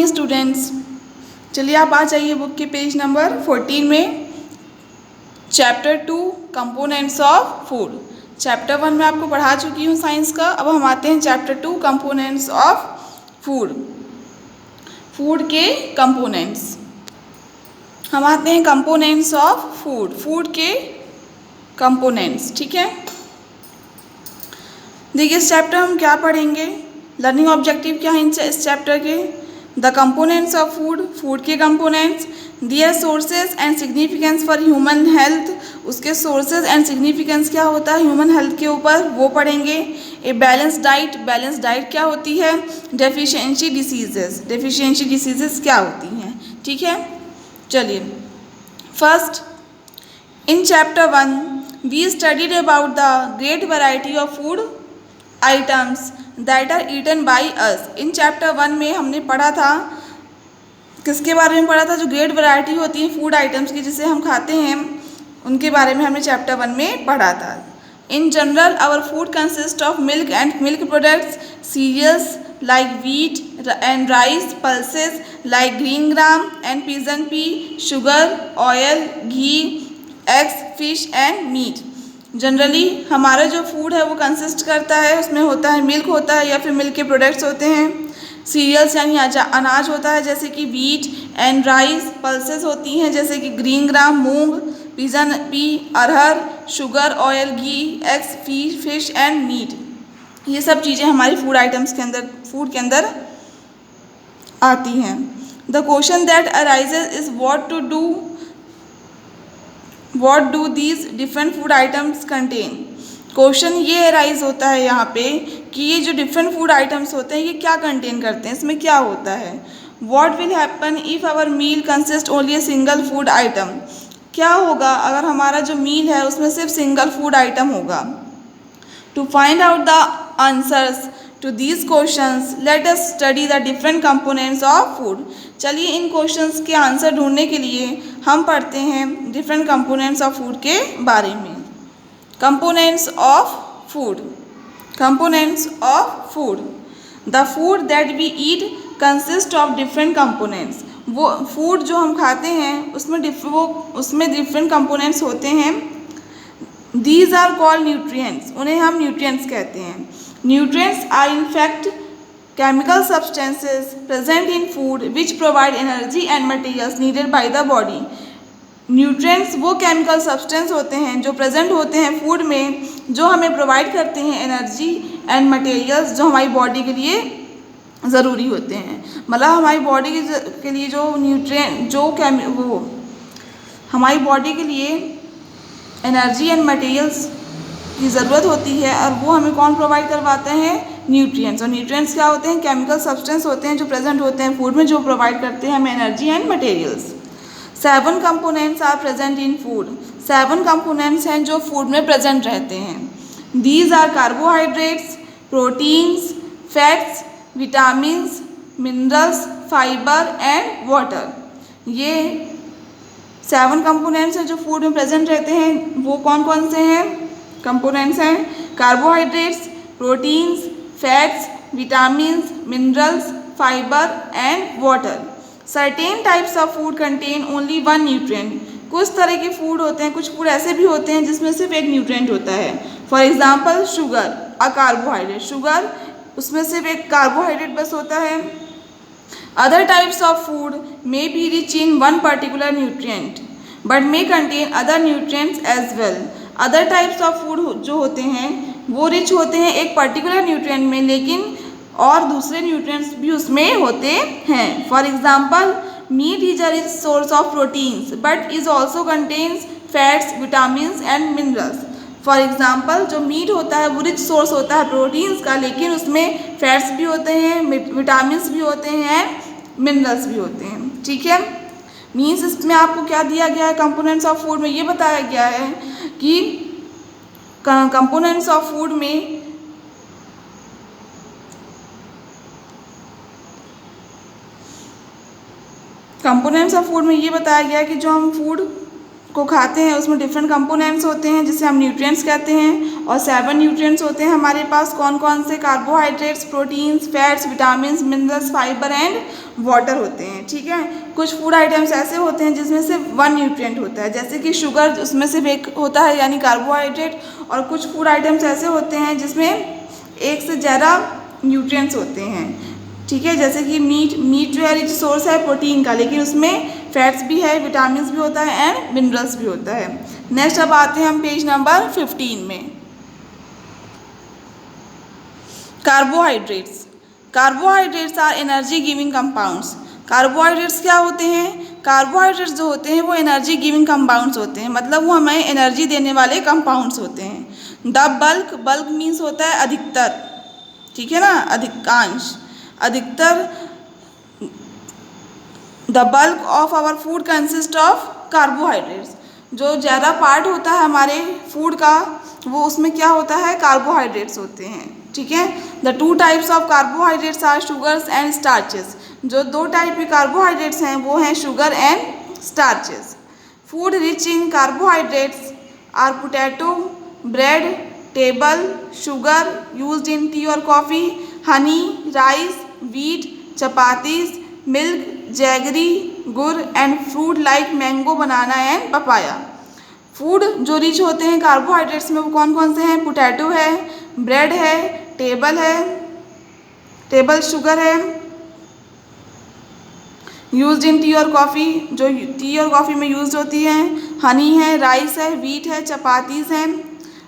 Morning students. चलिए आप आ जाइए बुक के पेज नंबर 14 में। Chapter 2 components of food. Chapter 1 में आपको पढ़ा चुकी हूँ साइंस का। अब हम आते हैं chapter 2 components of food. Food के कंपोनेंट्स हम आते हैं कंपोनेंट्स ऑफ फूड। फूड के कंपोनेंट्स, ठीक है। देखिए इस चैप्टर हम क्या पढ़ेंगे, लर्निंग ऑब्जेक्टिव क्या है इस चैप्टर के। The components of food, food के components, their sources and significance for human health, उसके सोर्सेज एंड सिग्निफिकेंस क्या होता है ह्यूमन हेल्थ के ऊपर, वो पढ़ेंगे। A balance diet, balance diet क्या होती है। डेफिशिएंसी डिसीजेस, डेफिशिएंसी डिसीजेस क्या होती हैं, ठीक है। चलिए first, in chapter 1 we studied about the great variety of food items that are eaten by us. In chapter 1 में हमने पढ़ा था, किसके बारे में पढ़ा था, जो ग्रेट वैरायटी होती है फूड आइटम्स की जिसे हम खाते हैं, उनके बारे में हमने चैप्टर 1 में पढ़ा था। In general our food consist of milk and milk products, cereals like wheat and rice, pulses like green gram and pigeon pea, sugar, oil, ghee, eggs, fish and meat. Generally हमारा जो फूड है वो consist करता है, उसमें होता है milk होता है या फिर मिल्क के प्रोडक्ट्स होते हैं, सीरियल्स यानी अनाज होता है जैसे कि व्हीट एंड राइस, पल्सेस होती हैं जैसे कि ग्रीन ग्राम मूंग, पिजन पी अरहर, sugar, oil, ghee, eggs, fish and meat. ये सब चीज़ें हमारी फूड आइटम्स के अंदर, फूड के अंदर आती हैं। The question that arises is what do these different food items contain। Question ये अराइज होता है यहाँ पे कि ये जो डिफरेंट फूड आइटम्स होते हैं ये क्या कंटेन करते हैं, इसमें क्या होता है। What will happen if our meal consists only a single food item। क्या होगा अगर हमारा जो मील है उसमें सिर्फ सिंगल फूड आइटम होगा। To find out the answers to these questions, let us study the different components of food। चलिए इन क्वेश्चंस के आंसर ढूंढने के लिए हम पढ़ते हैं डिफरेंट कंपोनेंट्स ऑफ फूड के बारे में। Components of food, components of food. The food that we eat consist of different components. वो फूड जो हम खाते हैं उसमें डिफरेंट कंपोनेंट्स होते हैं। These are called nutrients, उन्हें हम nutrients कहते हैं। Nutrients are in fact chemical substances present in food which provide energy and materials needed by the body। Nutrients वो chemical substance होते हैं जो present होते हैं फूड में, जो हमें प्रोवाइड करते हैं एनर्जी एंड मटेरियल्स जो हमारी बॉडी के लिए ज़रूरी होते हैं। मतलब हमारी बॉडी के लिए जो न्यूट्रिएंट जो वो हमारी बॉडी के लिए एनर्जी एंड मटेरियल्स की ज़रूरत होती है और वो हमें कौन प्रोवाइड करवाते हैं, न्यूट्रिएंट्स। और न्यूट्रिएंट्स क्या होते हैं, केमिकल सब्सटेंस होते हैं जो प्रेजेंट होते हैं फूड में, जो प्रोवाइड करते हैं हमें energy and materials. 7 components are present in food. 7 components हैं जो फूड में प्रेजेंट रहते हैं। These are carbohydrates, proteins, fats, vitamins, minerals, fibre and water. ये 7 कंपोनेंट्स हैं जो फूड में प्रेजेंट रहते हैं। वो कौन कौन से हैं कंपोनेंट्स हैं, carbohydrates, proteins, fats, vitamins, minerals, fibre and water. Certain types of food contain only 1 nutrient. कुछ तरह के फूड होते हैं, कुछ फूड ऐसे भी होते हैं जिसमें सिर्फ एक न्यूट्रिएंट होता है। For example sugar, a carbohydrate, sugar उसमें सिर्फ एक कार्बोहाइड्रेट बस होता है। Other types of food may be rich in one particular nutrient but may contain other nutrients as well। Other types of food जो होते हैं वो रिच होते हैं एक पर्टिकुलर न्यूट्रिएंट में, लेकिन और दूसरे न्यूट्रिएंट्स भी उसमें होते हैं। For example meat is a rich source of proteins but is also contains fats, vitamins and minerals. For example जो मीट होता है वो रिच सोर्स होता है प्रोटीन्स का, लेकिन उसमें फैट्स भी होते हैं, विटामिन्स भी होते हैं, मिनरल्स भी होते हैं, ठीक है। मीन्स इसमें आपको क्या दिया गया है कंपोनेंट्स ऑफ फूड में, ये बताया गया है कि कंपोनेंट्स ऑफ फूड में ये बताया गया है कि जो हम फूड को खाते हैं उसमें डिफरेंट कंपोनेंट्स होते हैं जिसे हम न्यूट्रिएंट्स कहते हैं, और 7 न्यूट्रिएंट्स होते हैं हमारे पास। कौन कौन से? Carbohydrates, proteins, fats, vitamins, minerals, fibre and water होते हैं। ठीक है, कुछ फूड आइटम्स ऐसे होते हैं जिसमें सिर्फ 1 न्यूट्रिएंट होता है, जैसे कि शुगर, उसमें सिर्फ एक होता है यानी कार्बोहाइड्रेट। और कुछ फूड आइटम्स ऐसे होते हैं जिसमें एक से ज़्यादा न्यूट्रिएंट्स होते हैं। ठीक है, जैसे कि मीट जो है रिच सोर्स है प्रोटीन का, लेकिन उसमें फैट्स भी है, विटामिन्स भी होता है एंड मिनरल्स भी होता है। नेक्स्ट अब आते हैं हम पेज नंबर 15 में। Carbohydrates. Carbohydrates are energy giving compounds. Carbohydrates क्या होते हैं? कार्बोहाइड्रेट्स जो होते हैं वो एनर्जी गिविंग कंपाउंड्स होते हैं, मतलब वो हमें एनर्जी देने वाले कंपाउंड्स होते हैं। द बल्क, बल्क मीन्स होता है अधिकतर, ठीक है ना, अधिकांश, अधिकतर। The bulk of our food consist of carbohydrates. जो ज़्यादा पार्ट होता है हमारे फूड का वो उसमें क्या होता है? कार्बोहाइड्रेट्स होते हैं। ठीक है, the 2 types of carbohydrates are sugars and starches. जो 2 टाइप के कार्बोहाइड्रेट्स हैं वो हैं sugar and starches. Food rich in carbohydrates are potato, bread, table, sugar used in tea और coffee, honey, rice, wheat, chapatis, milk, jaggery, गुड़ and fruit like mango, banana and papaya. Food जो rich होते हैं carbohydrates में वो कौन कौन से हैं? पोटैटो है, ब्रेड है, टेबल शुगर है, यूज्ड इन टी और कॉफ़ी, जो टी और कॉफ़ी में यूज्ड होती है, हनी है, राइस है, वीट है, चपातीस है,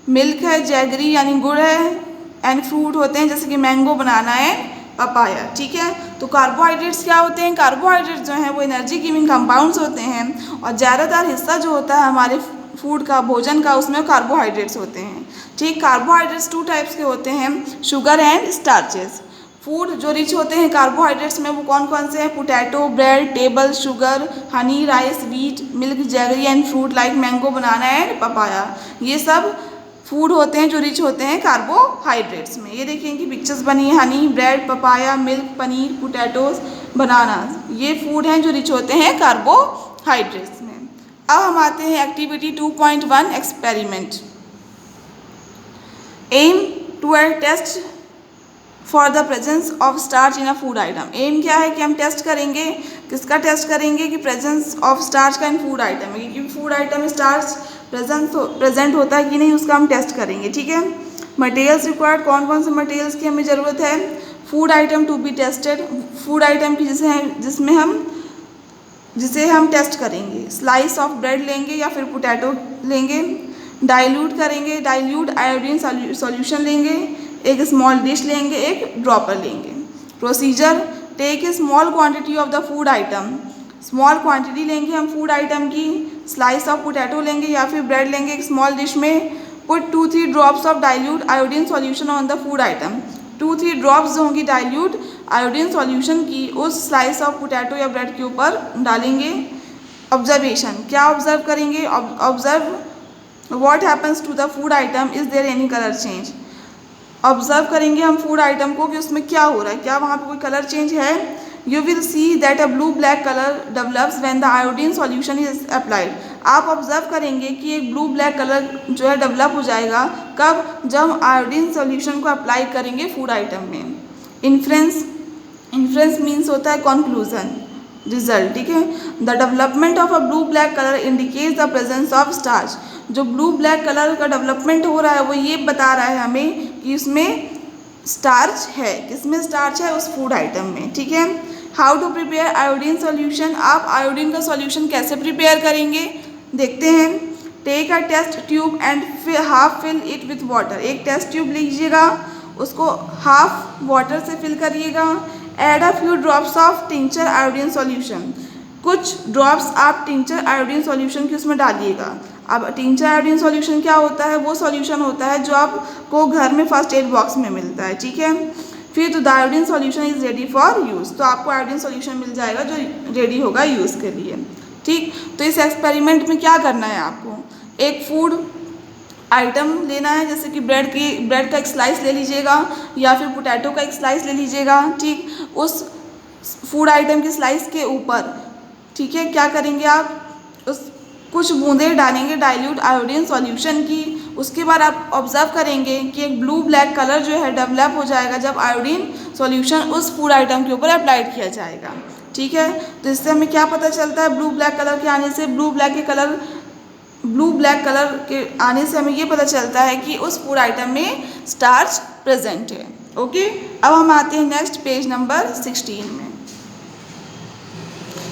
मिल्क है, जैगरी यानी गुड़ है, एंड फ्रूट होते हैं जैसे कि मैंगो, बनाना है, पपाया। ठीक है, तो कार्बोहाइड्रेट्स क्या होते हैं? कार्बोहाइड्रेट्स जो हैं वो एनर्जी गिविंग कंपाउंड्स होते हैं, और ज़्यादातर हिस्सा जो होता है हमारे फूड का, भोजन का, उसमें कार्बोहाइड्रेट्स होते हैं। ठीक, कार्बोहाइड्रेट्स 2 टाइप्स के होते हैं, शुगर एंड स्टार्चेस। फूड जो रिच होते हैं कार्बोहाइड्रेट्स में वो कौन कौन से हैं? Potato, bread, table, sugar, Honey, rice, wheat, milk, jaggery and fruit like mango, banana and papaya. ये सब फूड होते हैं जो रिच होते हैं कार्बोहाइड्रेट्स में। ये देखिए इनकी पिक्चर्स बनी है, honey, bread, papaya, milk, paneer, potatoes, banana, ये फूड हैं जो रिच होते हैं कार्बोहाइड्रेट्स में। अब हम आते हैं activity 2.1 experiment. Aim to a test for the presence of starch in a food item. Aim क्या है कि हम टेस्ट करेंगे, किसका टेस्ट करेंगे? कि प्रेजेंस ऑफ स्टार्च का इन फूड आइटम है, क्योंकि फूड आइटम में स्टार्च प्रेजेंट होता है कि नहीं उसका हम टेस्ट करेंगे। ठीक है, मटेरियल्स रिक्वायर्ड, कौन कौन से मटेरियल्स की हमें ज़रूरत है? Food item to be tested, food item की जिसे हम टेस्ट करेंगे। स्लाइस ऑफ ब्रेड लेंगे या फिर पोटैटो लेंगे। डाइल्यूट करेंगे, डाइल्यूट आयोडीन सॉल्यूशन लेंगे। एक स्मॉल डिश लेंगे, एक ड्रॉपर लेंगे। Procedure, take a small quantity of the food item, small quantity लेंगे हम फूड आइटम की। स्लाइस ऑफ पोटैटो लेंगे या फिर ब्रेड लेंगे एक स्मॉल डिश में। Put 2-3 drops of dilute iodine solution on the food item, 2-3 drops जो होंगी डाइल्यूट आयोडीन सॉल्यूशन की उस स्लाइस ऑफ पोटैटो या ब्रेड के ऊपर डालेंगे। ऑब्जर्वेशन, क्या ऑब्जर्व करेंगे? Observe what happens to the food item, is there any colour change. Observe करेंगे हम फूड आइटम को कि उसमें क्या हो रहा है, क्या वहाँ पे कोई कलर चेंज है। You will see that a blue black color develops when the iodine solution is applied. आप ऑब्जर्व करेंगे कि एक ब्लू ब्लैक कलर जो है डेवलप हो जाएगा, कब? जब हम आयोडीन सॉल्यूशन को अप्लाई करेंगे फूड आइटम में। इन्फ्रेंस, इन्फ्रेंस मीन्स होता है कंक्लूजन, रिजल्ट। ठीक है, the development of a blue black colour indicates the presence of starch. जो ब्लू ब्लैक कलर का डेवलपमेंट हो रहा है वो ये बता रहा है हमें कि उसमें स्टार्च है। किसमें स्टार्च है? उस फूड आइटम में। ठीक है, how to prepare iodine solution, आप आयोडीन का सॉल्यूशन कैसे प्रिपेयर करेंगे देखते हैं। Take a test tube and half fill it with water, एक टेस्ट ट्यूब लीजिएगा, उसको हाफ वाटर से फिल करिएगा। Add a few drops of tincture iodine solution, कुछ ड्रॉप्स आप टिंचर आयोडीन सॉल्यूशन की उसमें डालिएगा। अब टिंचर आयोडीन सॉल्यूशन क्या होता है? वो सॉल्यूशन होता है जो आपको घर में फर्स्ट एड बॉक्स में मिलता है। ठीक है, फिर तो the iodine solution is ready for use, तो आपको आयोडीन सॉल्यूशन मिल जाएगा जो रेडी होगा यूज़ के लिए। ठीक, तो इस एक्सपेरिमेंट में क्या करना है आपको? एक फूड आइटम लेना है, जैसे कि ब्रेड का एक स्लाइस ले लीजिएगा या फिर पोटैटो का एक स्लाइस ले लीजिएगा। ठीक, उस फूड आइटम की स्लाइस के ऊपर, ठीक है, क्या करेंगे आप? कुछ बूंदें डालेंगे डाइल्यूट आयोडीन सॉल्यूशन की, उसके बाद आप ऑब्जर्व करेंगे कि एक ब्लू ब्लैक कलर जो है डेवलप हो जाएगा जब आयोडीन सॉल्यूशन उस फूड आइटम के ऊपर अप्लाइड किया जाएगा। ठीक है, तो इससे हमें क्या पता चलता है, ब्लू ब्लैक कलर के आने से हमें ये पता चलता है कि उस फूड आइटम में स्टार्च प्रेजेंट है। ओके, अब हम आते हैं नेक्स्ट पेज नंबर 16 में।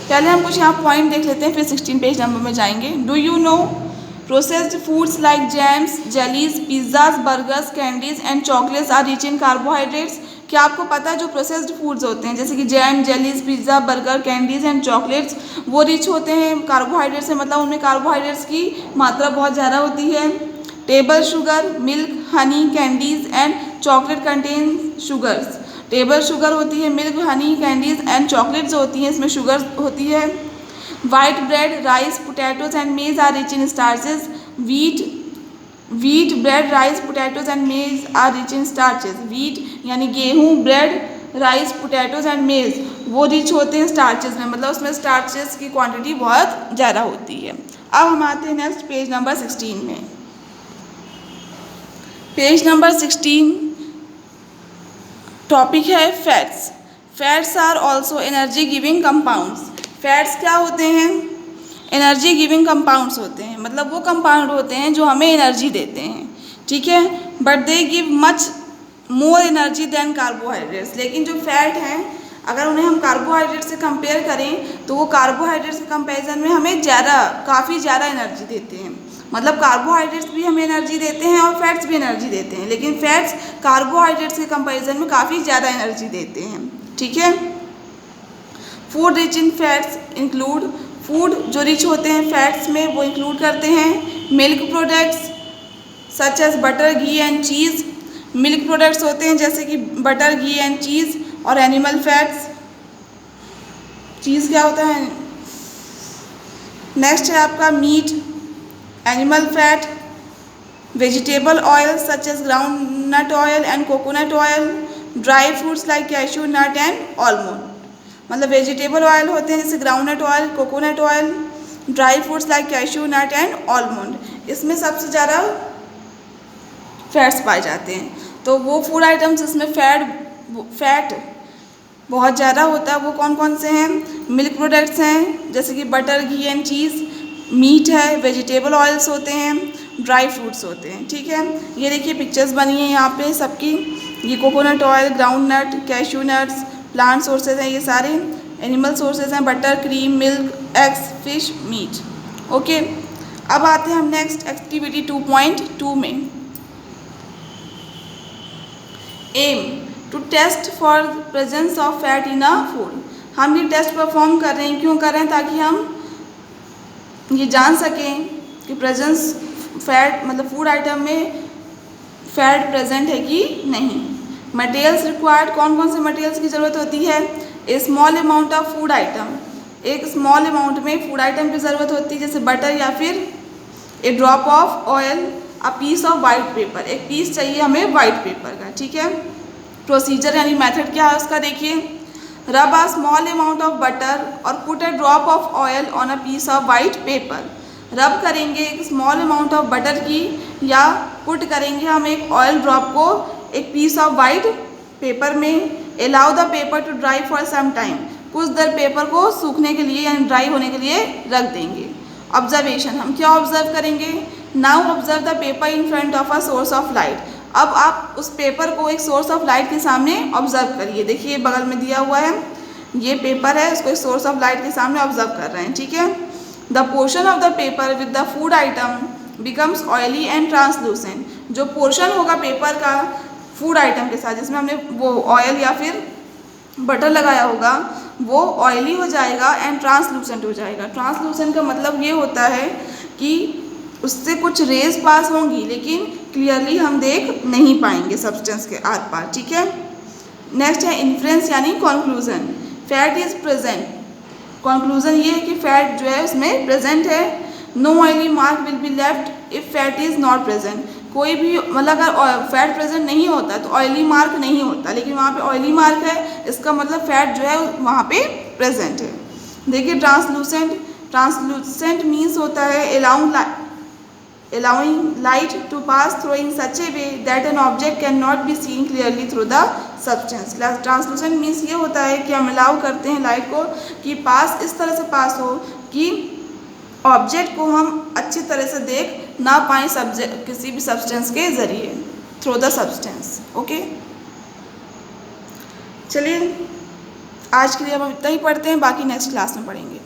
पहले हम कुछ यहाँ पॉइंट देख लेते हैं, फिर 16 पेज नंबर में जाएंगे। Do you know processed foods like jams, jellies, pizzas, burgers, candies and chocolates are rich in carbohydrates. क्या आपको पता है जो प्रोसेस्ड फूड्स होते हैं जैसे कि jam, jellies, pizza, burger, candies and chocolates वो रिच होते हैं कार्बोहाइड्रेट से, मतलब उनमें कार्बोहाइड्रेट्स की मात्रा बहुत ज़्यादा होती है। Table sugar, milk, honey, candies and chocolate contain sugars. Table sugar होती है, milk, honey, candies and chocolate जो होती हैं इसमें शुगर होती है। White bread, rice, potatoes and maize are rich in starches. Wheat, bread, rice, potatoes and maize are rich in starches. Wheat यानी गेहूँ, ब्रेड, राइस, पोटैटोज एंड मेज वो रिच होते हैं स्टार्चेज में, मतलब उसमें स्टार्चेज की क्वांटिटी बहुत ज़्यादा होती है। अब हम आते हैं नेक्स्ट पेज नंबर 16 में। पेज नंबर 16 टॉपिक है fats. Fats are also energy giving compounds. Fats क्या होते हैं, एनर्जी गिविंग कंपाउंड्स होते हैं, मतलब वो कंपाउंड होते हैं जो हमें एनर्जी देते हैं। ठीक है, but they give much more energy than carbohydrates. लेकिन जो फैट हैं अगर उन्हें हम कार्बोहाइड्रेट से कंपेयर करें तो वो कार्बोहाइड्रेट्स के कंपैरिजन में हमें काफ़ी ज़्यादा एनर्जी देते हैं। मतलब कार्बोहाइड्रेट्स भी हमें एनर्जी देते हैं और फैट्स भी एनर्जी देते हैं, लेकिन फैट्स कार्बोहाइड्रेट्स के कंपैरिजन में काफ़ी ज़्यादा एनर्जी देते हैं। ठीक है, food rich in fats include, food जो रिच होते हैं फैट्स में वो इंक्लूड करते हैं milk products such as butter, ghee and cheese. Milk products होते हैं जैसे कि बटर, घी एंड चीज़। और एनिमल फैट्स, चीज़ क्या होता है, नेक्स्ट है आपका meat, animal fat, vegetable oil such as groundnut oil and coconut oil, dry fruits like cashew nut and almond. मतलब वेजिटेबल ऑयल होते हैं जैसे groundnut oil, coconut oil, dry fruits like cashew nut and almond. इसमें सबसे ज़्यादा fats पाए जाते हैं। तो वो फूड आइटम्स जिसमें फैट बहुत ज़्यादा होता है वो कौन कौन से हैं, मिल्क प्रोडक्ट्स हैं जैसे कि butter, ghee and cheese, meat है, वेजिटेबल ऑयल्स होते हैं, ड्राई फ्रूट्स होते हैं। ठीक है, ये देखिए पिक्चर्स बनी है यहाँ पे सबकी, ये coconut oil, groundnut, cashew nuts, plant sources हैं, ये सारे एनिमल सोर्सेज हैं, butter, cream, milk, eggs, fish, meat. Okay, अब आते हैं हम नेक्स्ट एक्टिविटी 2.2 में। Aim to test for presence of fat in a food. हम ये टेस्ट परफॉर्म कर रहे हैं, क्यों कर रहे हैं, ताकि हम ये जान सकें कि प्रेजेंस फैट मतलब फूड आइटम में फैट प्रेजेंट है कि नहीं। मटेरियल्स रिक्वायर्ड, कौन कौन से मटेरियल्स की ज़रूरत होती है, a small amount of food item, एक स्मॉल अमाउंट में फूड आइटम की ज़रूरत होती है जैसे बटर या फिर a drop of oil, a piece of white paper, एक पीस चाहिए हमें वाइट पेपर का। ठीक है, प्रोसीजर यानी मेथड क्या है उसका देखिए, rub a small amount of butter और put a drop of oil on a piece of white paper. Rub करेंगे एक स्मॉल अमाउंट ऑफ बटर की या पुट करेंगे हम एक ऑयल ड्रॉप को एक पीस ऑफ वाइट पेपर में। Allow the paper to dry for some time, कुछ देर पेपर को सूखने के लिए यानी ड्राई होने के लिए रख देंगे। ऑब्जर्वेशन, हम क्या ऑब्जर्व करेंगे, now observe the paper in front of a source of light. अब आप उस पेपर को एक सोर्स ऑफ लाइट के सामने ऑब्जर्व करिए। देखिए बगल में दिया हुआ है, ये पेपर है, उसको एक सोर्स ऑफ लाइट के सामने ऑब्जर्व कर रहे हैं। ठीक है, the portion of the paper with the food item becomes oily and translucent. जो पोर्शन होगा पेपर का फूड आइटम के साथ जिसमें हमने वो ऑयल या फिर बटर लगाया होगा वो ऑयली हो जाएगा एंड ट्रांसलूसेंट हो जाएगा। ट्रांसलूसेंट का मतलब ये होता है कि उससे कुछ रेज पास होंगी लेकिन क्लियरली हम देख नहीं पाएंगे सब्सटेंस के आर पार। ठीक है, नेक्स्ट है इन्फ्रेंस यानी conclusion, fat is present. Conclusion ये है कि फैट जो है उसमें प्रेजेंट है। No oily mark will be left if fat is not present. कोई भी मतलब अगर फैट प्रेजेंट नहीं होता तो ऑयली मार्क नहीं होता, लेकिन वहाँ पे ऑयली मार्क है, इसका मतलब फैट जो है वहाँ पे प्रेजेंट है। देखिए ट्रांसलूसेंट ट्रांसलूसेंट मीन्स होता है allowing light to pass through in such a way that an object cannot be seen clearly through the substance. Translucent means ये होता है कि हम अलाउ करते हैं लाइट को कि पास इस तरह से पास हो कि ऑब्जेक्ट को हम अच्छी तरह से देख ना पाएँ सब्जेक्ट किसी भी सब्सटेंस के ज़रिए, थ्रू द सब्सटेंस. ओके, चलिए आज के लिए हम इतना ही पढ़ते हैं, बाकी नेक्स्ट क्लास में पढ़ेंगे.